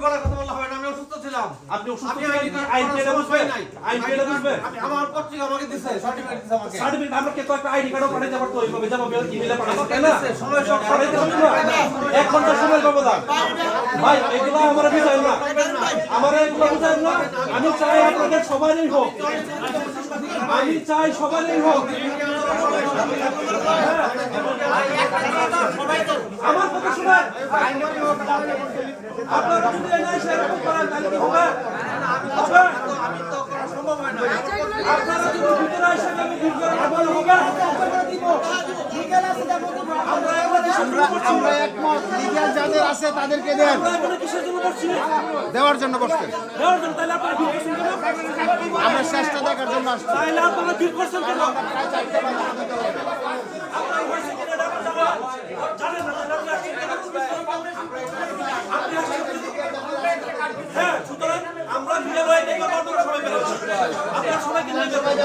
গলায় কথা বললে হবে না, আমি অসুস্থ ছিলাম। আপনি অসুস্থ আমি ছিলেন, আইডি কার্ড আইন করার পেলে সময় বুঝবেন? নাই। আইন পেলে বুঝবেন? আমার পত্রিকা আমাকে দিছে, সার্টিফিকেট দিছে আমাকে। সার্টিফিকেট আমরা কে তো একটা আইডি কার্ডও পাঠাইতে পারতো, ওইভাবে যেমন ইমেলে পাঠাইছে, আমাকে তাই না? দিছে, সময় সব পাঠাইতে পারতো না? 1 ঘন্টা সময় ব্যবধান। ভাই এগুলো আমার বুঝাই না, আমার এগুলো বুঝাই না। আমি চাই আপনাদের সবারই হোক, আমি চাই সবারই হোক। আমার কথা শুনে আপনারা যদি এসে এরকম করেন তাহলে কি হবে? হবে? আপনারা যদি ভিতরে এসে আমি ভিতরে আবার হবে? আমরা একমত, লিগ্যাল যাদের আছে তাদেরকে দেন। আমরা এখানে কিসের জন্য বসছি? দেওয়ার জন্য বসছেন। দেওয়ার জন্য। তাহলে আপনারা ভিড় করছেন কেন? আমরা চেষ্টা দেখার জন্য আসছি। তাহলে আপনারা ভিড় করছেন কেন? আপনারা হয়েছে কিনা এটা আপনারা জানেন না, তাহলে আপনি আসছেন কেন? আপনি আসছেন কেন? হ্যাঁ, সুতরাং আমরা ভিড়ে রয়ে নেই বা বর্তমান সবাই বেরোচ্ছি। আপনারা সবাইকে নিয়ে বেরোবেন।